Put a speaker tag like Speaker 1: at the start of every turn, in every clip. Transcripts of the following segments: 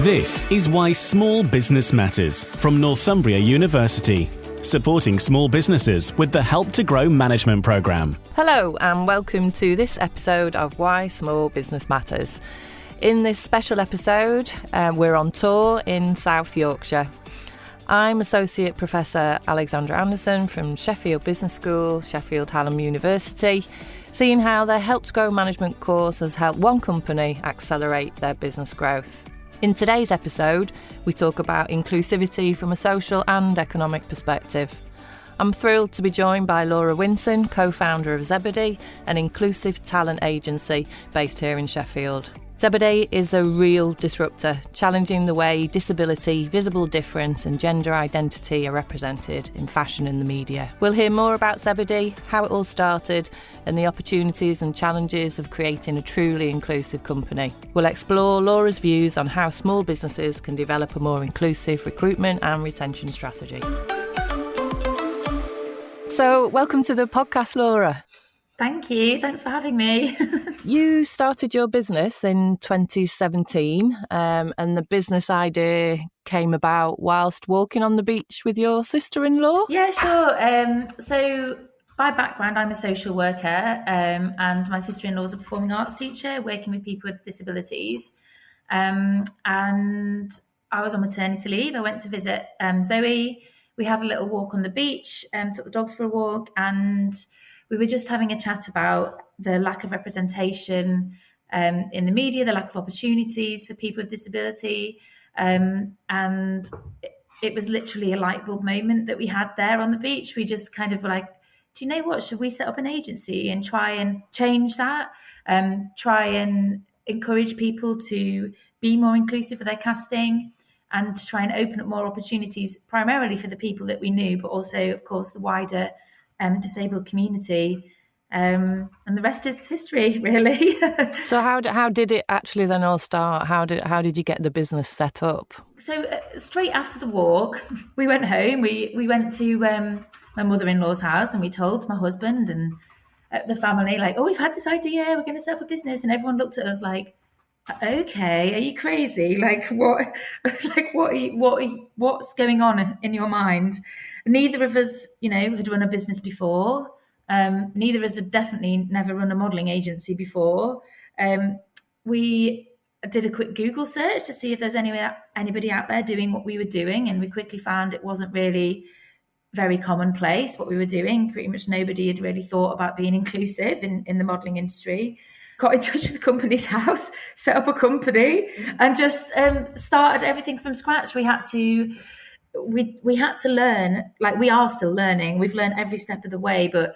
Speaker 1: This is Why Small Business Matters from Northumbria University, supporting small businesses with the Help to Grow management programme.
Speaker 2: Hello and welcome to this episode of Why Small Business Matters. In this special episode, we're on tour in South Yorkshire. I'm Associate Professor Alexandra Anderson from Sheffield Business School, Sheffield Hallam University, seeing how their Help to Grow management course has helped one company accelerate their business growth. In today's episode, we talk about inclusivity from a social and economic perspective. I'm thrilled to be joined by Laura Winson, co-founder of Zebedee, an inclusive talent agency based here in Sheffield. Zebedee is a real disruptor, challenging the way disability, visible difference and gender identity are represented in fashion and the media. We'll hear more about Zebedee, how it all started, and the opportunities and challenges of creating a truly inclusive company. We'll explore Laura's views on how small businesses can develop a more inclusive recruitment and retention strategy. So, welcome to the podcast, Laura.
Speaker 3: Thank you. Thanks for having me.
Speaker 2: You started your business in 2017 and the business idea came about whilst walking on the beach with your sister-in-law?
Speaker 3: Yeah, sure. So by background, I'm a social worker and my sister-in-law is a performing arts teacher working with people with disabilities. And I was on maternity leave. I went to visit Zoe. We had a little walk on the beach, took the dogs for a walk, and we were just having a chat about the lack of representation in the media, the lack of opportunities for people with disability. And it was literally a light bulb moment that we had there on the beach. We just kind of were like, do you know what? Should we set up an agency and try and change that? Try and encourage people to be more inclusive with their casting and to try and open up more opportunities, primarily for the people that we knew, but also, of course, the wider disabled community, and the rest is history, really.
Speaker 2: So how did it actually then all start? How did you get the business set up?
Speaker 3: So straight after the walk, we went home. We went to my mother-in-law's house, and we told my husband and the family, like, oh, we've had this idea. We're going to set up a business, and everyone looked at us like, okay, are you crazy? Like what? What's going on in your mind? Neither of us, had run a business before. Neither of us had definitely never run a modelling agency before. We did a quick Google search to see if there's anybody out there doing what we were doing, and we quickly found it wasn't really very commonplace what we were doing. Pretty much nobody had really thought about being inclusive in the modelling industry. Got in touch with the company's house, set up a company, and just started everything from scratch. We had to learn, like we are still learning. We've learned every step of the way, but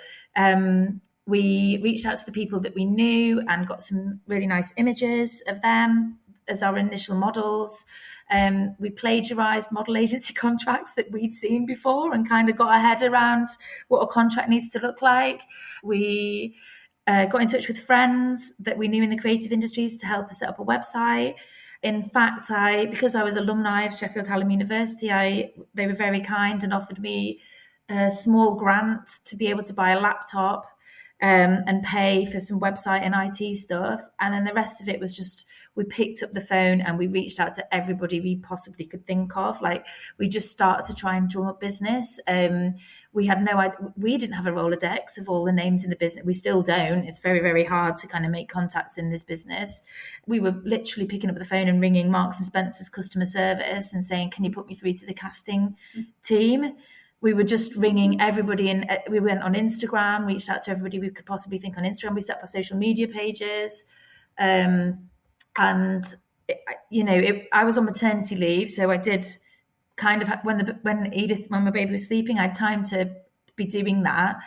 Speaker 3: we reached out to the people that we knew and got some really nice images of them as our initial models. We plagiarized model agency contracts that we'd seen before and kind of got our head around what a contract needs to look like. We got in touch with friends that we knew in the creative industries to help us set up a website. In fact, because I was alumni of Sheffield Hallam University, they were very kind and offered me a small grant to be able to buy a laptop and pay for some website and IT stuff. And then the rest of it was just, we picked up the phone and we reached out to everybody we possibly could think of. Like, we just started to try and drum up business. We had no idea. We didn't have a Rolodex of all the names in the business. We still don't. It's very, very hard to kind of make contacts in this business. We were literally picking up the phone and ringing Marks and Spencer's customer service and saying, can you put me through to the casting team? We were just ringing everybody, and we went on Instagram, reached out to everybody we could possibly think on Instagram. We set up our social media pages. I was on maternity leave, so I did kind of, when my baby was sleeping, I had time to be doing that.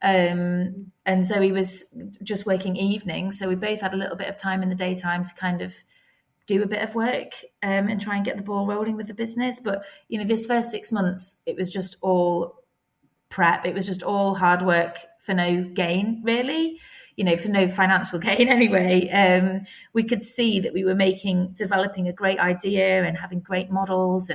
Speaker 3: And Zoe was just working evenings. So we both had a little bit of time in the daytime to kind of do a bit of work and try and get the ball rolling with the business. But, this first 6 months, it was just all prep. It was just all hard work for no gain, really. For no financial gain anyway. We could see that we were developing a great idea and having great models,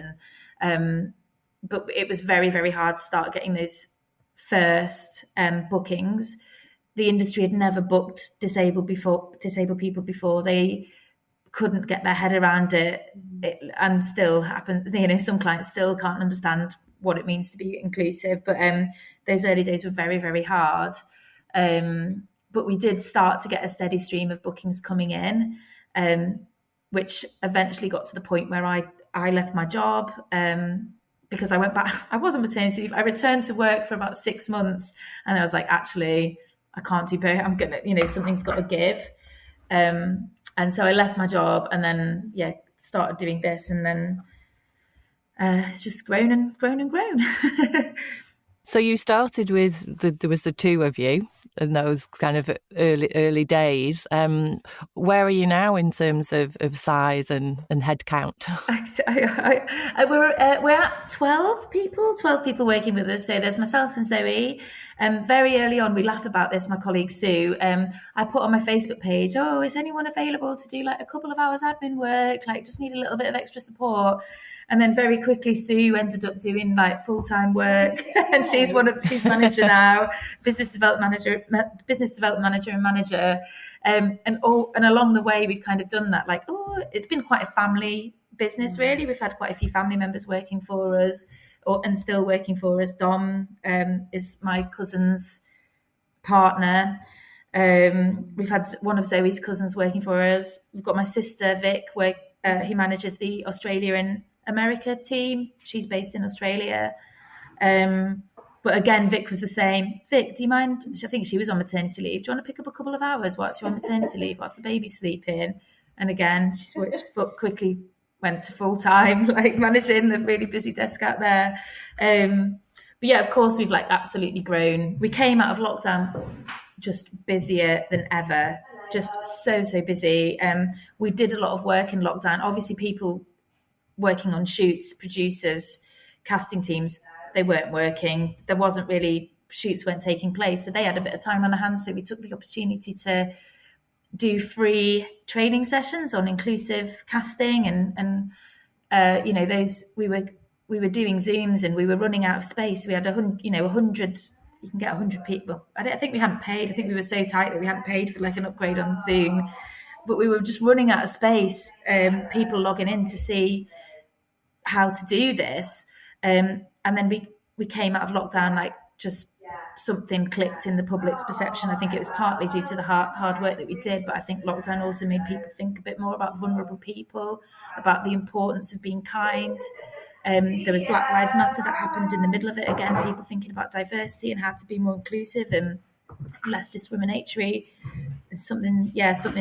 Speaker 3: but it was very, very hard to start getting those first bookings. The industry had never booked disabled people before. They couldn't get their head around it, and still happen. Some clients still can't understand what it means to be inclusive. But those early days were very, very hard. But we did start to get a steady stream of bookings coming in, which eventually got to the point where I left my job because I went back. I was on maternity leave. I returned to work for about 6 months, and I was like, actually, I can't do both. I'm gonna, something's got to give. And so I left my job, and then started doing this, and then it's just grown and grown and grown.
Speaker 2: So you started with there was the two of you in those kind of early days. Where are you now in terms of size and head count?
Speaker 3: We're at 12 people working with us. So there's myself and Zoe. Very early on, we laugh about this, my colleague Sue. I put on my Facebook page, is anyone available to do like a couple of hours admin work? Like, just need a little bit of extra support. And then very quickly, Sue ended up doing like full-time work, and she's manager now, business development manager, and manager. And along the way, we've kind of done that. Like, it's been quite a family business, really. We've had quite a few family members working for us, and still working for us. Dom is my cousin's partner. We've had one of Zoe's cousins working for us. We've got my sister Vic, who manages the Australia and America team. She's based in Australia. But again, Vic was the same. Vic, do you mind? I think she was on maternity leave. Do you want to pick up a couple of hours whilst you're on maternity leave, whilst the baby's sleeping? And again, she quickly went to full time, like managing the really busy desk out there. But yeah, of course, we've like absolutely grown. We came out of lockdown just busier than ever, just so busy. We did a lot of work in lockdown. Obviously, people working on shoots, producers, casting teams, they weren't working. There wasn't really, shoots weren't taking place. So they had a bit of time on their hands. So we took the opportunity to do free training sessions on inclusive casting and those we were doing Zooms, and we were running out of space. We had 100, you can get 100 people. I think we hadn't paid. I think we were so tight that we hadn't paid for like an upgrade on Zoom, but we were just running out of space. People logging in to see how to do this, and then we came out of lockdown like just something clicked in the public's perception. I think it was partly due to the hard work that we did, but I think lockdown also made people think a bit more about vulnerable people, about the importance of being kind. There was Black Lives Matter that happened in the middle of it. Again, people thinking about diversity and how to be more inclusive and less discriminatory. Something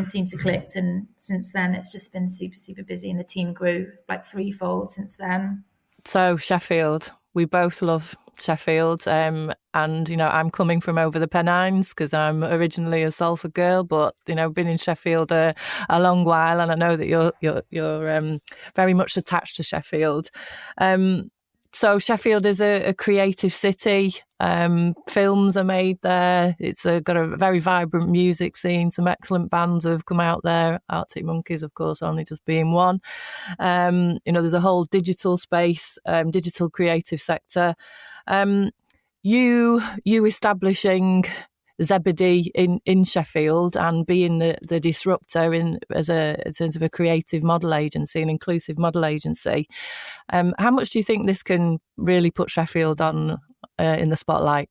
Speaker 3: seemed to click, and since then it's just been super busy, and the team grew like threefold since then.
Speaker 2: So Sheffield, we both love Sheffield, and I'm coming from over the Pennines because I'm originally a Salford girl, but been in Sheffield a long while, and I know that you're very much attached to Sheffield. So Sheffield is a creative city. Films are made there. It's got a very vibrant music scene. Some excellent bands have come out there. Arctic Monkeys, of course, only just being one. There's a whole digital space, digital creative sector. You establishing Zebedee in Sheffield and being the disruptor in terms of a creative model agency, an inclusive model agency. How much do you think this can really put Sheffield on in the spotlight?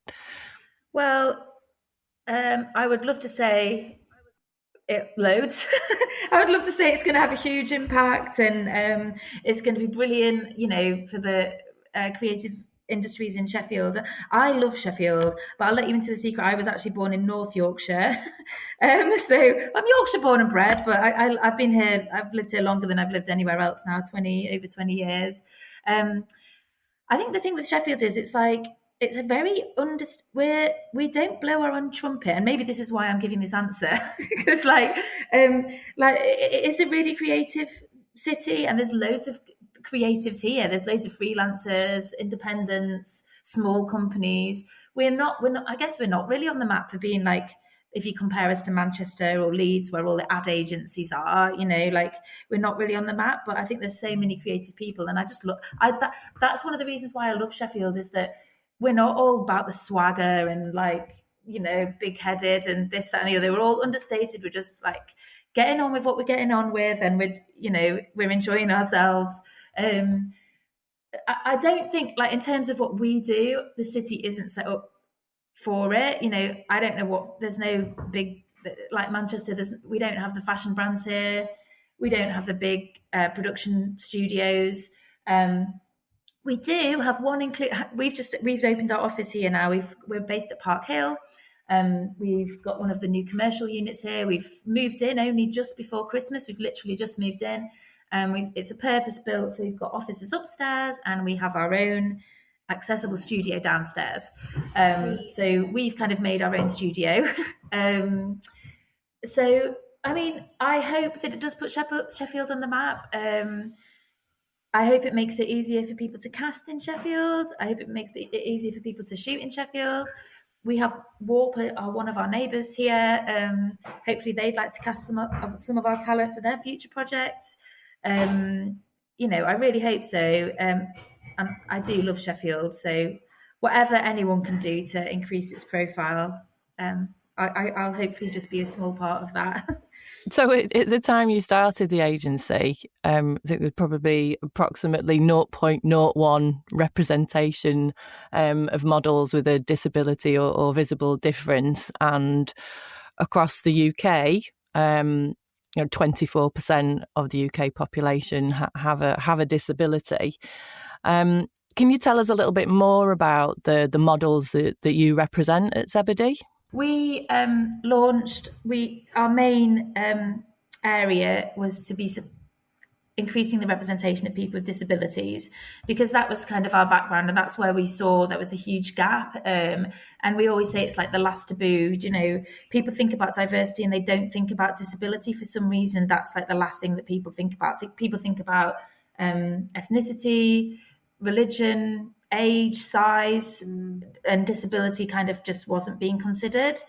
Speaker 3: Well, I would love to say loads. I would love to say it's going to have a huge impact, and it's going to be brilliant, for the creative industries in Sheffield. I love Sheffield, but I'll let you into a secret. I was actually born in North Yorkshire. So I'm Yorkshire born and bred, but I've been here, I've lived here longer than I've lived anywhere else now, over 20 years. I think the thing with Sheffield is it's a very we don't blow our own trumpet, and maybe this is why I'm giving this answer because it's a really creative city, and there's loads of creatives here. There's loads of freelancers, independents, small companies. We're not I guess we're not really on the map for being like, if you compare us to Manchester or Leeds, where all the ad agencies are, we're not really on the map. But I think there's so many creative people, and I just that's one of the reasons why I love Sheffield, is that we're not all about the swagger and big headed and this, that, and the other. We're all understated. We're just getting on with what we're getting on with, and we're enjoying ourselves. I don't think, like, in terms of what we do, the city isn't set up for it. I don't know there's no big, like Manchester, we don't have the fashion brands here. We don't have the big production studios. We do have one we've opened our office here now. We're based at Park Hill. We've got one of the new commercial units here. We've moved in only just before Christmas. We've literally just moved in. It's a purpose built, so we've got offices upstairs, and we have our own accessible studio downstairs. So we've kind of made our own studio. So I mean, I hope that it does put Sheffield on the map. I hope it makes it easier for people to cast in Sheffield. I hope it makes it easier for people to shoot in Sheffield. We have Warp, one of our neighbours here. Hopefully they'd like to cast some of our talent for their future projects. I really hope so. And I do love Sheffield. So whatever anyone can do to increase its profile, I'll hopefully just be a small part of that.
Speaker 2: So at the time you started the agency, I think there's probably approximately 0.01 representation of models with a disability or visible difference. And across the UK, 24% of the UK population have a disability. Can you tell us a little bit more about the models that you represent at Zebedee?
Speaker 3: We launched. Our main area was to be increasing the representation of people with disabilities, because that was kind of our background, and that's where we saw there was a huge gap. And we always say it's like the last taboo. People think about diversity and they don't think about disability for some reason. That's like the last thing that people think about. People think about ethnicity, religion, age, size, and disability kind of just wasn't being considered.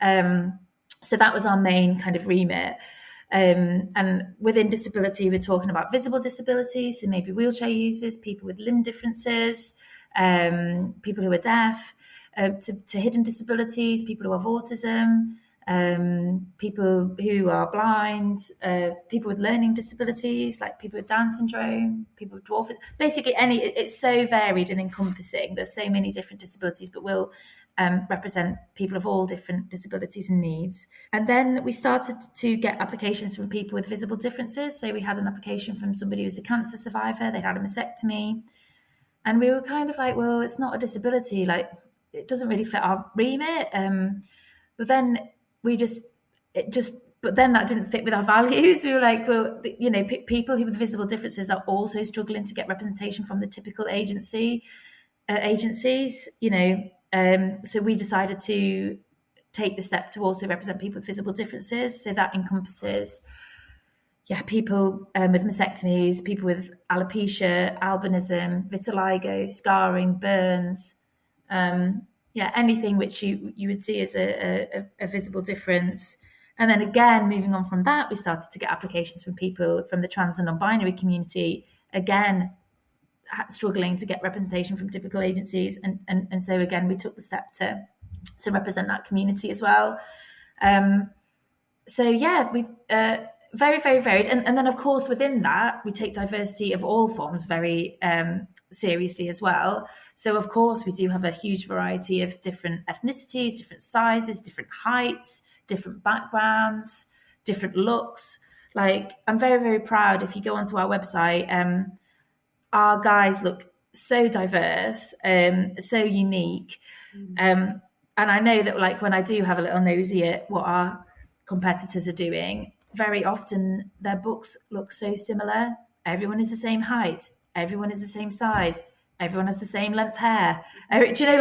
Speaker 3: So that was our main kind of remit. And within disability, we're talking about visible disabilities, so maybe wheelchair users, people with limb differences, people who are deaf, to hidden disabilities, people who have autism, people who are blind, people with learning disabilities, like people with Down syndrome, people with dwarfism. Basically, it's so varied and encompassing. There's so many different disabilities, but we'll represent people of all different disabilities and needs. And then we started to get applications from people with visible differences. So we had an application from somebody who's a cancer survivor. They had a mastectomy. And we were kind of like, well, it's not a disability. Like, it doesn't really fit our remit. But then but then that didn't fit with our values. We were like, well, people who with visible differences are also struggling to get representation from the typical agencies, so we decided to take the step to also represent people with visible differences. So that encompasses, people with mastectomies, people with alopecia, albinism, vitiligo, scarring, burns, anything which you would see as a visible difference. And then again, moving on from that, we started to get applications from people from the trans and non-binary community, again, struggling to get representation from typical agencies. And so again, we took the step to represent that community as well. We very, very varied. And then, of course, within that, we take diversity of all forms very seriously as well. So, of course, we do have a huge variety of different ethnicities, different sizes, different heights, different backgrounds, different looks. Like, I'm very, very proud. If you go onto our website, our guys look so diverse, so unique. And I know that, like, when I do have a little nosy at what our competitors are doing, very often their books look so similar. Everyone is the same height. Everyone is the same size. Everyone has the same length hair. Literally,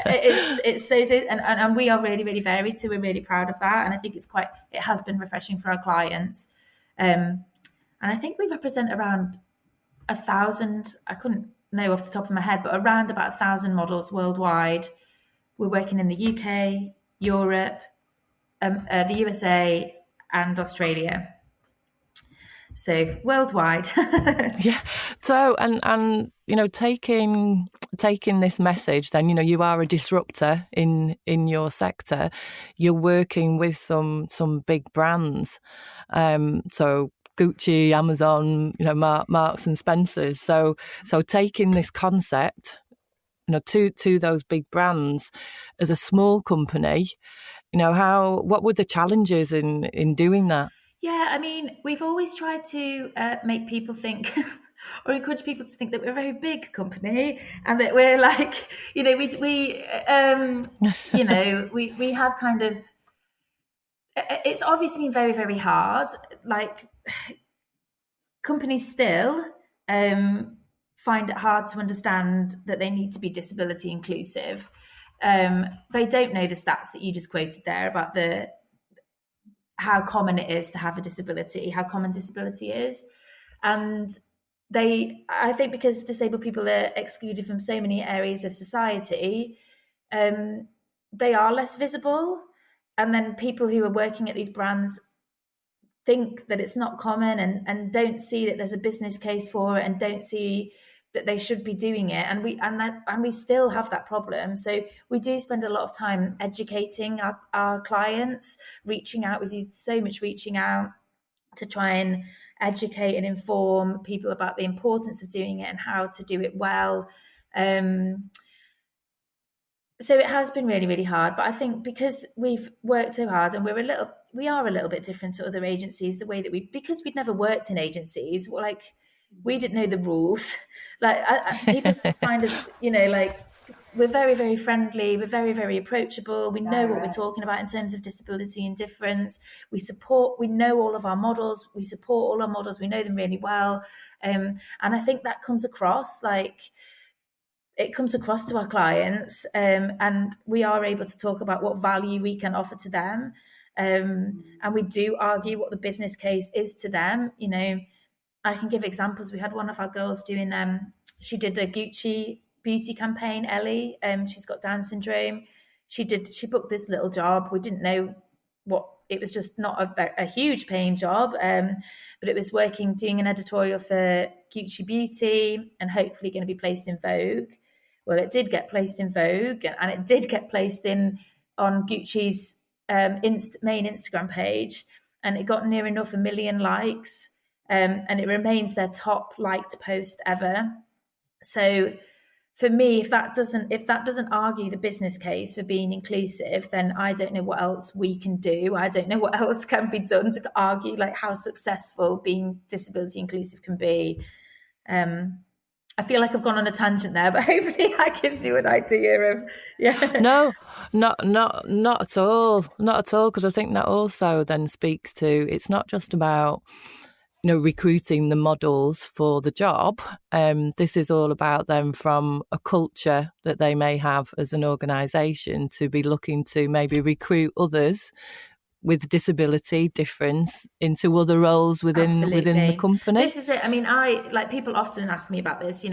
Speaker 3: it's so, and we are really, really varied. So we're really proud of that. And I think it has been refreshing for our clients. And I think we represent around 1,000, I couldn't know off the top of my head, but around about 1,000 models worldwide. We're working in the UK, Europe, the USA and Australia. So worldwide.
Speaker 2: Yeah, So, and taking this message, then you are a disruptor in your sector. You're working with some big brands, so Gucci, Amazon, Marks and Spencers. So taking this concept, to those big brands as a small company, what were the challenges in doing that?
Speaker 3: Yeah, I mean, we've always tried to make people think or encourage people to think that we're a very big company and that we're like, we have kind of, it's obviously been very, very hard. Like, companies still find it hard to understand that they need to be disability inclusive. They don't know the stats that you just quoted there about how common it is to have a disability, how common disability is. And I think because disabled people are excluded from so many areas of society, they are less visible. And then people who are working at these brands think that it's not common and don't see that there's a business case for it and don't see that they should be doing it. And we still have that problem. So we do spend a lot of time educating our clients, reaching out. We do so much reaching out to try and educate and inform people about the importance of doing it and how to do it well. So it has been really, really hard. But I think because we've worked so hard and we are a little bit different to other agencies, the way that because we'd never worked in agencies, we didn't know the rules. People find us, we're very, very friendly. We're very, very approachable. We know what we're talking about in terms of disability and difference. We know all of our models. We support all our models. We know them really well. And I think that comes across, it comes across to our clients, and we are able to talk about what value we can offer to them. And we do argue what the business case is to them. I can give examples. We had one of our girls doing, she did a Gucci beauty campaign, Ellie. She's got Down syndrome. She booked this little job. We didn't know it was just not a huge paying job, but it was doing an editorial for Gucci Beauty and hopefully going to be placed in Vogue. Well, it did get placed in Vogue and it did get placed on Gucci's main Instagram page, and it got near enough 1 million likes. And it remains their top liked post ever. So for me, if that doesn't argue the business case for being inclusive, then I don't know what else we can do. I don't know what else can be done to argue how successful being disability inclusive can be. I feel like I've gone on a tangent there, but hopefully that gives you an idea of, yeah.
Speaker 2: No, not at all. Not at all, because I think that also then speaks to, it's not just about, recruiting the models for the job. This is all about them from a culture that they may have as an organisation to be looking to maybe recruit others with disability difference into other roles within the company.
Speaker 3: This is it. I mean, people often ask me about this,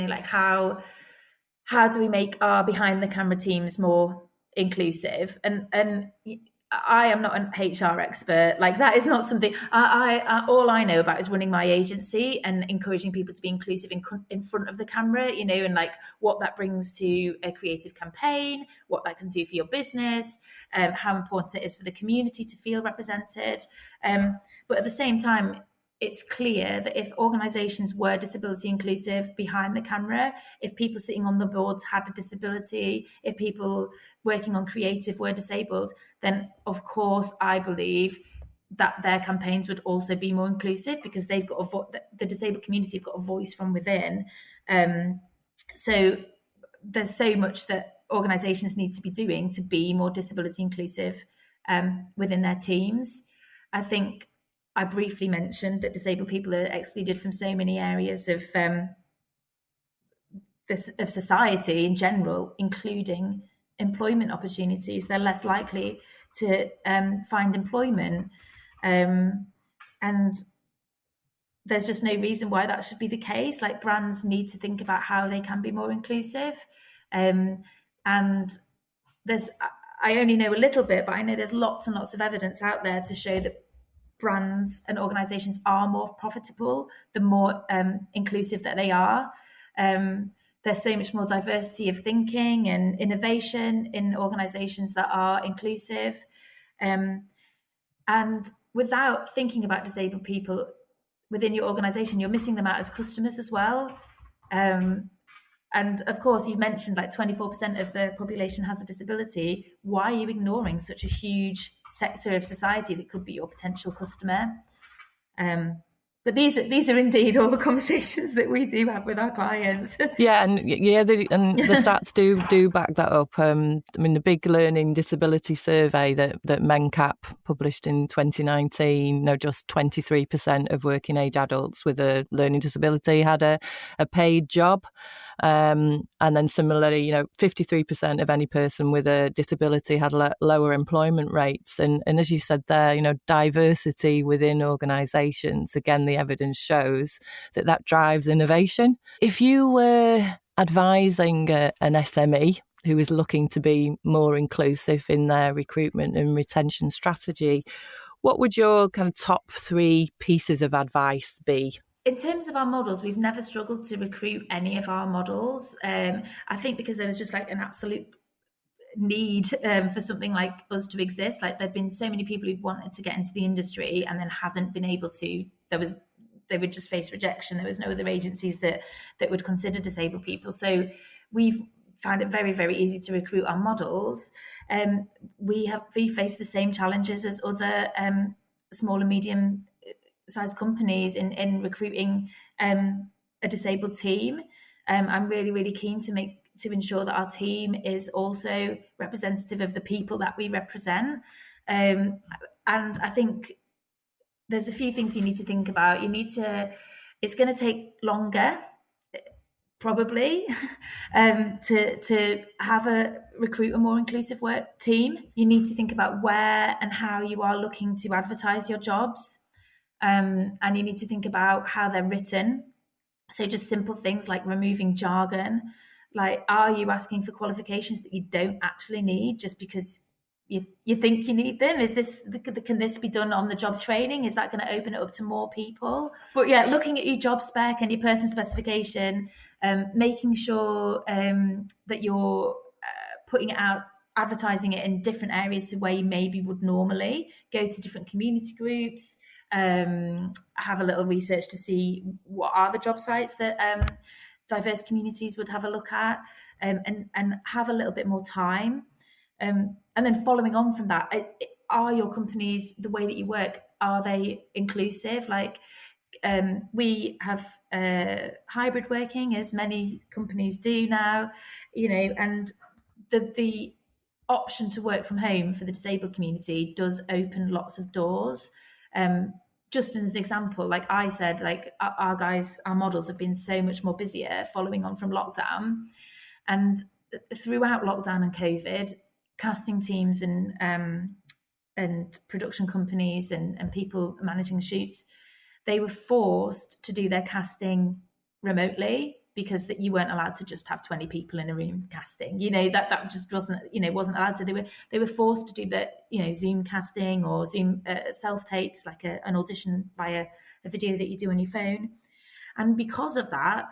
Speaker 3: how do we make our behind the camera teams more inclusive? And I am not an HR expert. That is not something I all I know about is running my agency and encouraging people to be inclusive in front of the camera, and what that brings to a creative campaign, what that can do for your business, how important it is for the community to feel represented. But at the same time, it's clear that if organisations were disability inclusive behind the camera, if people sitting on the boards had a disability, if people working on creative were disabled, then of course I believe that their campaigns would also be more inclusive because they've got the disabled community have got a voice from within. So there's so much that organisations need to be doing to be more disability inclusive within their teams. I think I briefly mentioned that disabled people are excluded from so many areas of society in general, including employment opportunities. They're less likely to find employment, and there's just no reason why that should be the case. Brands need to think about how they can be more inclusive, and I only know a little bit, but I know there's lots and lots of evidence out there to show that brands and organizations are more profitable, the more inclusive that they are. There's so much more diversity of thinking and innovation in organizations that are inclusive. And without thinking about disabled people within your organization, you're missing them out as customers as well. And of course, you mentioned like 24% of the population has a disability. Why are you ignoring such a huge sector of society that could be your potential customer? But these are indeed all the conversations that we do have with our clients.
Speaker 2: The stats do back that up. The big learning disability survey that MENCAP published in 2019, just 23% of working age adults with a learning disability had a paid job. And then similarly, 53% of any person with a disability had lower employment rates. And as you said there, diversity within organisations, again, the evidence shows that drives innovation. If you were advising an SME who is looking to be more inclusive in their recruitment and retention strategy, what would your kind of top 3 pieces of advice be?
Speaker 3: In terms of our models, we've never struggled to recruit any of our models. I think because there was just like an absolute need for something like us to exist. Like there'd been so many people who'd wanted to get into the industry and then hadn't been able to. They would just face rejection. There was no other agencies that would consider disabled people. So we've found it very, very easy to recruit our models. We face the same challenges as other small and medium size companies in recruiting a disabled team. I'm really, really keen to ensure that our team is also representative of the people that we represent. And I think there's a few things you need to think about. It's going to take longer, probably, to recruit a more inclusive work team. You need to think about where and how you are looking to advertise your jobs. And you need to think about how they're written. So just simple things like removing jargon. Like, are you asking for qualifications that you don't actually need just because you think you need them? Can this be done on the job training? Is that going to open it up to more people? But yeah, looking at your job spec and your person specification, making sure that you're putting it out, advertising it in different areas to where you maybe would normally go to different community groups. Have a little research to see what are the job sites that diverse communities would have a look at, and have a little bit more time. And then following on from that, are your companies, the way that you work, are they inclusive? Like we have hybrid working, as many companies do now, and the option to work from home for the disabled community does open lots of doors. Just as an example, like I said, like our models have been so much more busier following on from lockdown. And throughout lockdown and COVID, casting teams and production companies and people managing shoots, they were forced to do their casting remotely because that you weren't allowed to just have 20 people in a room casting. That just wasn't allowed. So they were forced to do the Zoom casting or Zoom self tapes, like an audition via a video that you do on your phone. And because of that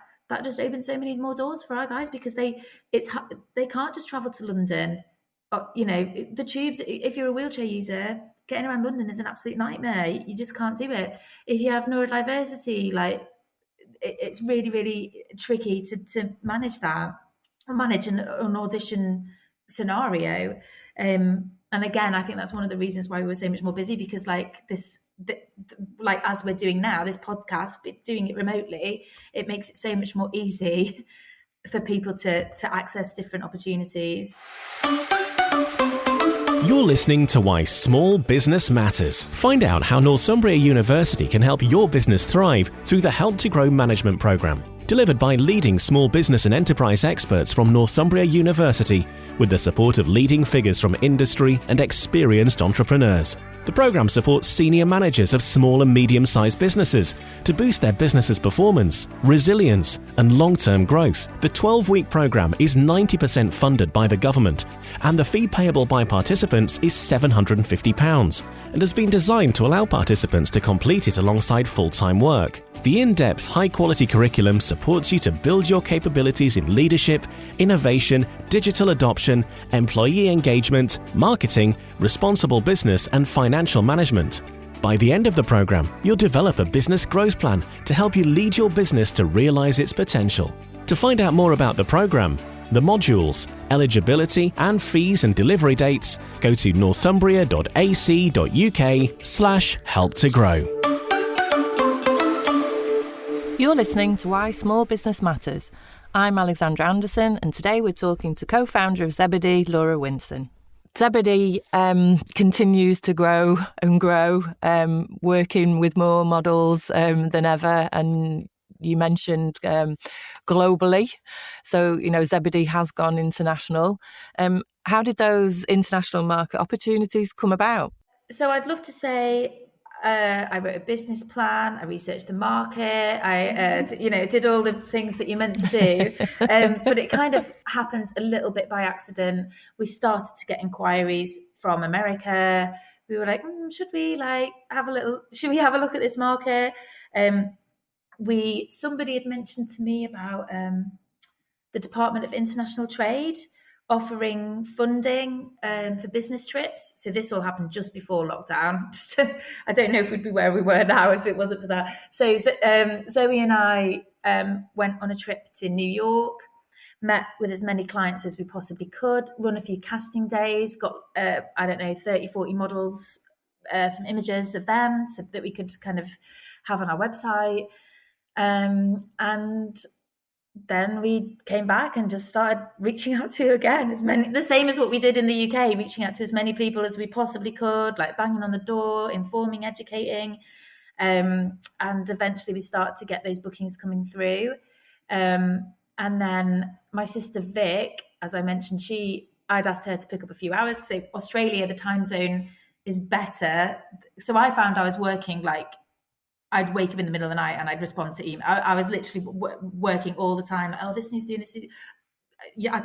Speaker 3: just opened so many more doors for our guys, because they can't just travel to London. The tubes, if you're a wheelchair user, getting around London is an absolute nightmare. You just can't do it. If you have neurodiversity, like it's really, really tricky to manage an audition scenario. And again, I think that's one of the reasons why we were so much more busy, because as we're doing now, this podcast, but doing it remotely, it makes it so much more easy for people to access different opportunities.
Speaker 1: You're listening to Why Small Business Matters. Find out how Northumbria University can help your business thrive through the Help to Grow management programme. delivered by leading small business and enterprise experts from Northumbria University, with the support of leading figures from industry and experienced entrepreneurs. The programme supports senior managers of small and medium-sized businesses to boost their business's performance, resilience and long-term growth. The 12-week programme is 90% funded by the government, and the fee payable by participants is £750 and has been designed to allow participants to complete it alongside full-time work. The in-depth, high-quality curriculum supports you to build your capabilities in leadership, innovation, digital adoption, employee engagement, marketing, responsible business and financial management. By the end of the programme, you'll develop a business growth plan to help you lead your business to realise its potential. To find out more about the programme, the modules, eligibility and fees and delivery dates, go to northumbria.ac.uk/help-to-grow.
Speaker 2: You're listening to Why Small Business Matters. I'm Alexandra Anderson, and today we're talking to co-founder of Zebedee, Laura Winson. Zebedee continues to grow and grow, working with more models than ever. And you mentioned globally. So, Zebedee has gone international. How did those international market opportunities come about?
Speaker 3: So I'd love to say I wrote a business plan, I researched the market, I did all the things that you're meant to do, but it kind of happened a little bit by accident. We started to get inquiries from America. We were like, should we have a look at this market? Somebody had mentioned to me about the Department of International Trade offering funding for business trips. So this all happened just before lockdown. I don't know if we'd be where we were now if it wasn't for that. So Zoe and I went on a trip to New York, met with as many clients as we possibly could, run a few casting days, got, 30, 40 models, some images of them so that we could kind of have on our website. And then we came back and just started reaching out to the same as what we did in the UK, reaching out to as many people as we possibly could, like banging on the door, informing, educating. And eventually we started to get those bookings coming through. And then my sister Vic, as I mentioned, I'd asked her to pick up a few hours because Australia, the time zone is better. So I found I was working I'd wake up in the middle of the night and I'd respond to email. I was literally working all the time. Oh, this needs doing this. Yeah,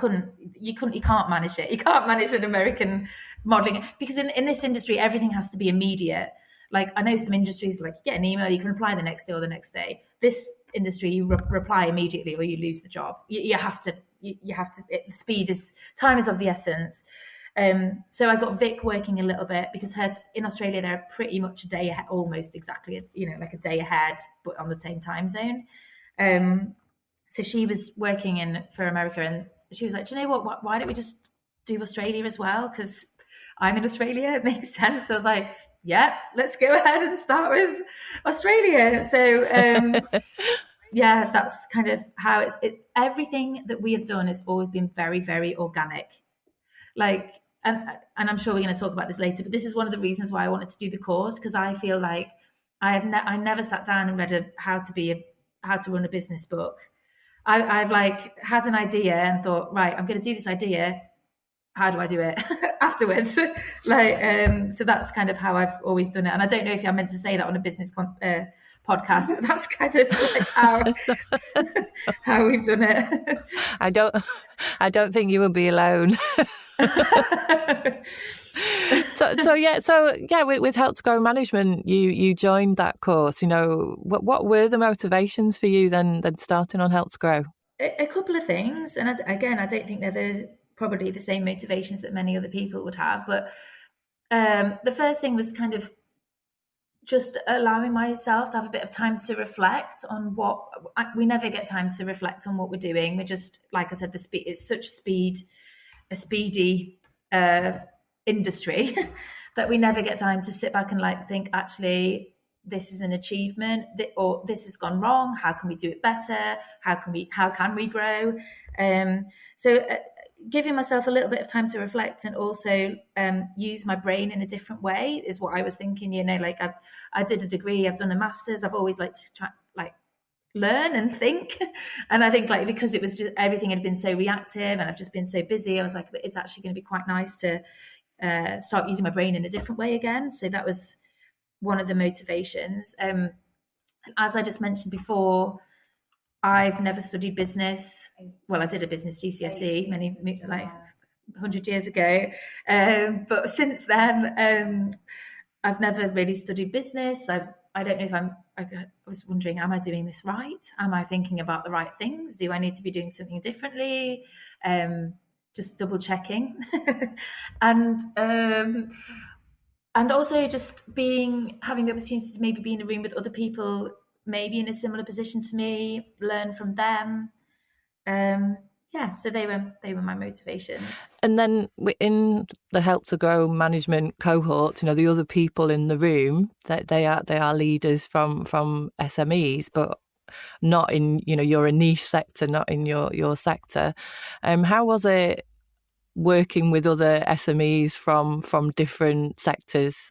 Speaker 3: you can't manage it. You can't manage an American modeling because in this industry, everything has to be immediate. Like I know some industries, like you get an email, you can reply the next day or the next day. This industry, you reply immediately or you lose the job. You have to, time is of the essence. So I got Vic working a little bit because in Australia, they're pretty much a day ahead, almost exactly, like a day ahead, but on the same time zone. So she was working for America and she was like, do you know what, why don't we just do Australia as well? Because I'm in Australia, it makes sense. So I was like, yeah, let's go ahead and start with Australia. So yeah, that's kind of how everything that we have done has always been very, very organic. And I'm sure we're going to talk about this later, but this is one of the reasons why I wanted to do the course, because I feel like I never sat down and read how to run a business book. I've had an idea and thought, right, I'm going to do this idea. How do I do it afterwards? So that's kind of how I've always done it. And I don't know if I'm meant to say that on a business podcast, but that's kind of how we've done it.
Speaker 2: I don't think you will be alone. With Help to Grow Management, you joined that course. What were the motivations for you then starting on Help to Grow?
Speaker 3: A couple of things, and I don't think they're probably the same motivations that many other people would have. But the first thing was kind of just allowing myself to have a bit of time to reflect on we never get time to reflect on what we're doing. We're just, like I said, it's such a speedy industry that we never get time to sit back and think, actually, this is an achievement, or this has gone wrong. How can we do it better? How can we grow? Giving myself a little bit of time to reflect and also use my brain in a different way is what I was thinking. I did a degree, I've done a master's. I've always liked to try, learn and think. And I think like because it was just everything had been so reactive and I've just been so busy, I was like, it's actually going to be quite nice to start using my brain in a different way again. So that was one of the motivations. And as I just mentioned before, I've never studied business. Well, I did a business GCSE many, like 100 years ago. But since then, I've never really studied business. I don't know if I was wondering, am I doing this right? Am I thinking about the right things? Do I need to be doing something differently? Just double checking. And also just having the opportunity to maybe be in a room with other people, maybe in a similar position to me, learn from them. So they were my motivations.
Speaker 2: And then in the Help to Grow management cohort, the other people in the room, they are leaders from SMEs, but not in you're a niche sector, not in your sector. How was it working with other SMEs from different sectors,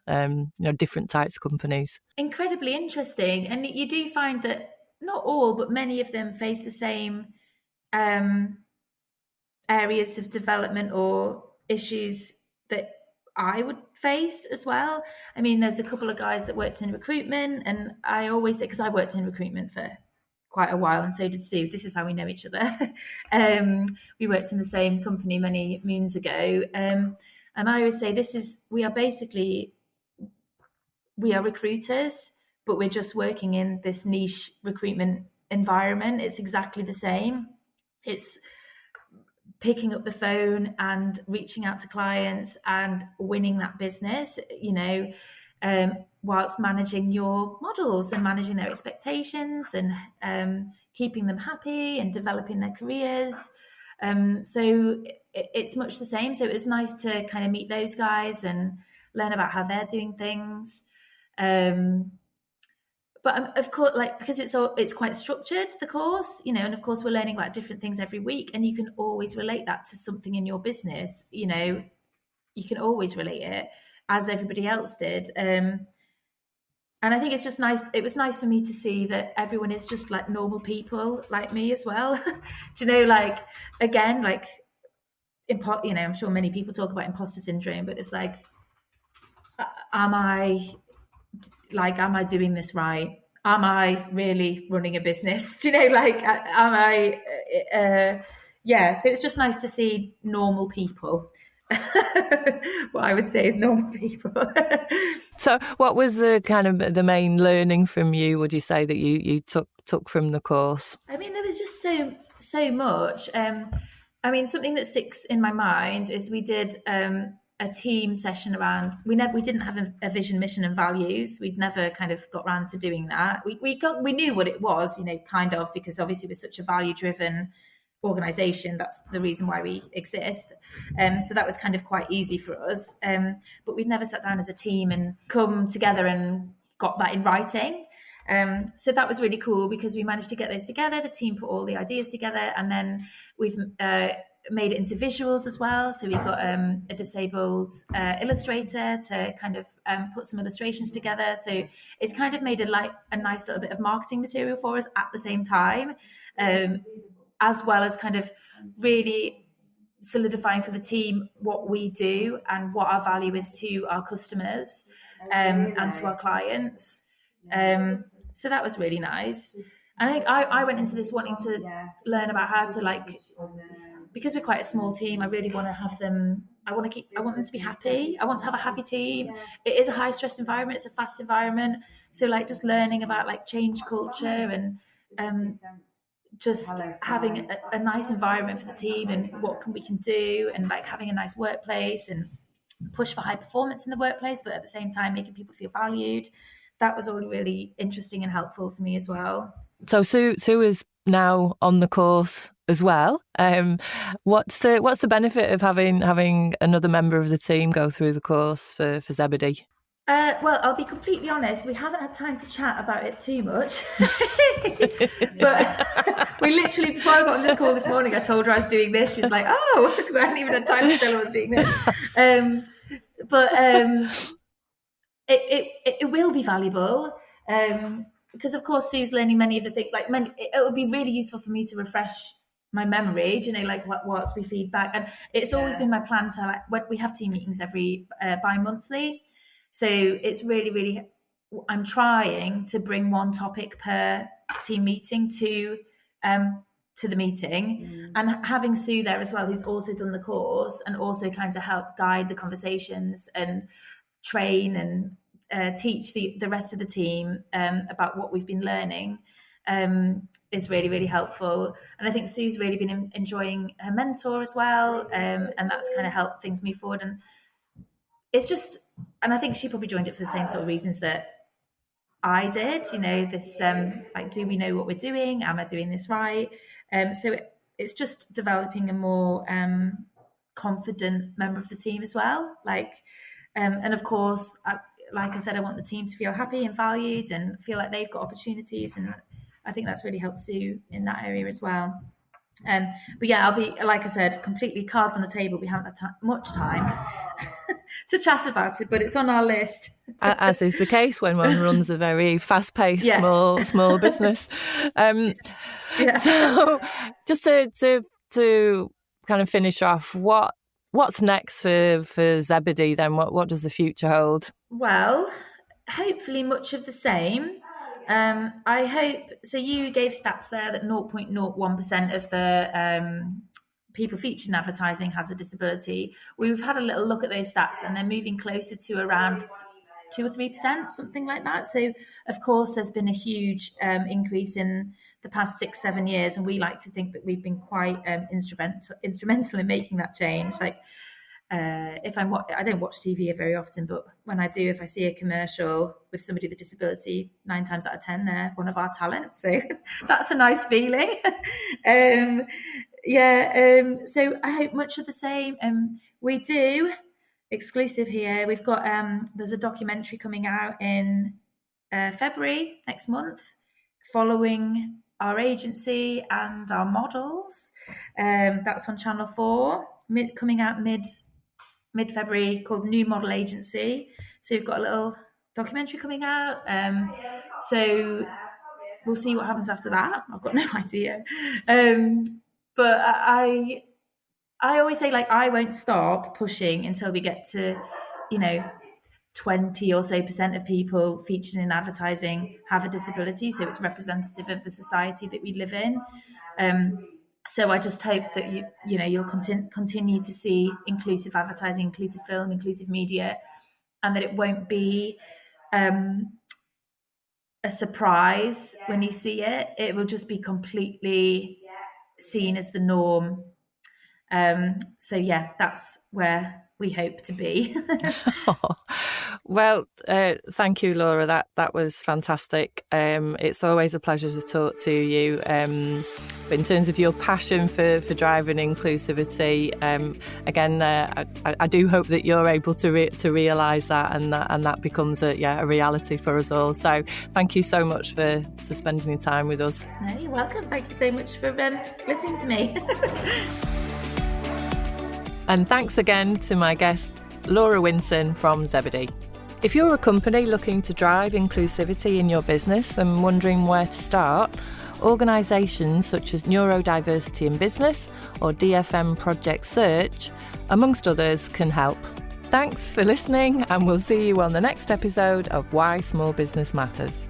Speaker 2: different types of companies?
Speaker 3: Incredibly interesting, and you do find that not all, but many of them face the same areas of development or issues that I would face as well. I mean, there's a couple of guys that worked in recruitment, and I always say, because I worked in recruitment for quite a while, and so did Sue. This is how we know each other. We worked in the same company many moons ago, and I always say we are recruiters, but we're just working in this niche recruitment environment. It's exactly the same. It's picking up the phone and reaching out to clients and winning that business, whilst managing your models and managing their expectations and keeping them happy and developing their careers. So it's much the same. So it was nice to kind of meet those guys and learn about how they're doing things. But of course, because it's quite structured, the course, and of course we're learning about different things every week, and you can always relate that to something in your business. You can always relate it, as everybody else did. And I think it's just nice. It was nice for me to see that everyone is just like normal people like me as well. Do you know, again, I'm sure many people talk about imposter syndrome, but it's like, am I doing this right? Am I really running a business? Do you know, am I, so it's just nice to see normal people. What I would say is normal people.
Speaker 2: So what was the kind of the main learning from you, would you say, that you took from the course?
Speaker 3: I mean, there was just so much. Something that sticks in my mind is we did a team session around, we didn't have a vision, mission and values. We'd never kind of got around to doing that. We knew what it was, kind of, because obviously we're such a value driven organization. That's the reason why we exist. So that was kind of quite easy for us. But we'd never sat down as a team and come together and got that in writing. So that was really cool because we managed to get those together. The team put all the ideas together, and then we've made it into visuals as well. So we've got a disabled illustrator to kind of put some illustrations together. So it's kind of made a nice little bit of marketing material for us at the same time, as well as kind of really solidifying for the team what we do and what our value is to our customers and to our clients. So that was really nice. And I think I went into this wanting to learn about how to because we're quite a small team, I really want to have them. I want them to be happy. I want to have a happy team. It is a high stress environment. It's a fast environment. So just learning about change culture and just having a nice environment for the team and what we can do, and having a nice workplace and push for high performance in the workplace, but at the same time making people feel valued. That was all really interesting and helpful for me as well.
Speaker 2: So Sue is now on the course as well. What's the benefit of having another member of the team go through the course for Zebedee?
Speaker 3: Well, I'll be completely honest, we haven't had time to chat about it too much. But we literally, before I got on this call this morning, I told her I was doing this. She's like, oh, because I hadn't even had time to tell her I was doing this. But it will be valuable. because of course Sue's learning many of the things, like it would be really useful for me to refresh my memory, do you know, like what's we feedback. And it's always been my plan to, like, when we have team meetings every bi-monthly, so it's really I'm trying to bring one topic per team meeting to the meeting, and having Sue there as well, who's also done the course and also kind of help guide the conversations and train and teach the rest of the team about what we've been learning, is really helpful. And I think Sue's really been enjoying her mentor as well, and that's kind of helped things move forward. And it's just, and I think she probably joined it for the same sort of reasons that I did, you know, this like, do we know what we're doing? Am I doing this right? So it's just developing a more confident member of the team as well. Like, and of course, like I said, I want the team to feel happy and valued and feel like they've got opportunities, and I think that's really helped Sue in that area as well. But yeah, I'll be, like I said, completely cards on the table. We haven't had much time to chat about it, but it's on our list.
Speaker 2: As is the case when one runs a very fast-paced, small business. So just to kind of finish off, what's next for Zebedee then? What does the future hold?
Speaker 3: Well, hopefully much of the same. I hope, so you gave stats there that 0.01% of the people featured in advertising has a disability. We've had a little look at those stats, and they're moving closer to around 2 or 3%, something like that. So of course there's been a huge increase in the past 6-7 years, and we like to think that we've been quite instrumental in making that change. Like, I don't watch TV very often, but when I do, if I see a commercial with somebody with a disability, 9 times out of 10 they're one of our talents, so that's a nice feeling. So I hope much of the same. We do exclusive here, we've got there's a documentary coming out in February next month following our agency and our models. That's on Channel 4, coming out mid-February, called New Model Agency. So we've got a little documentary coming out. So we'll see what happens after that. I've got no idea. But I always say, like, I won't stop pushing until we get to, 20 or so % of people featured in advertising have a disability. So it's representative of the society that we live in. So I just hope that you'll continue to see inclusive advertising, inclusive film, inclusive media, and that it won't be a surprise when you see it. It will just be completely seen as the norm. So yeah, that's where we hope to be.
Speaker 2: Well, thank you, Laura. That was fantastic. It's always a pleasure to talk to you. But in terms of your passion for driving inclusivity, again, I do hope that you're able to realise that, and that becomes a reality for us all. So thank you so much for spending your time with us.
Speaker 3: No, you're welcome. Thank you so much for listening to me.
Speaker 2: And thanks again to my guest, Laura Winson from Zebedee. If you're a company looking to drive inclusivity in your business and wondering where to start, organisations such as Neurodiversity in Business or DFM Project Search, amongst others, can help. Thanks for listening, and we'll see you on the next episode of Why Small Business Matters.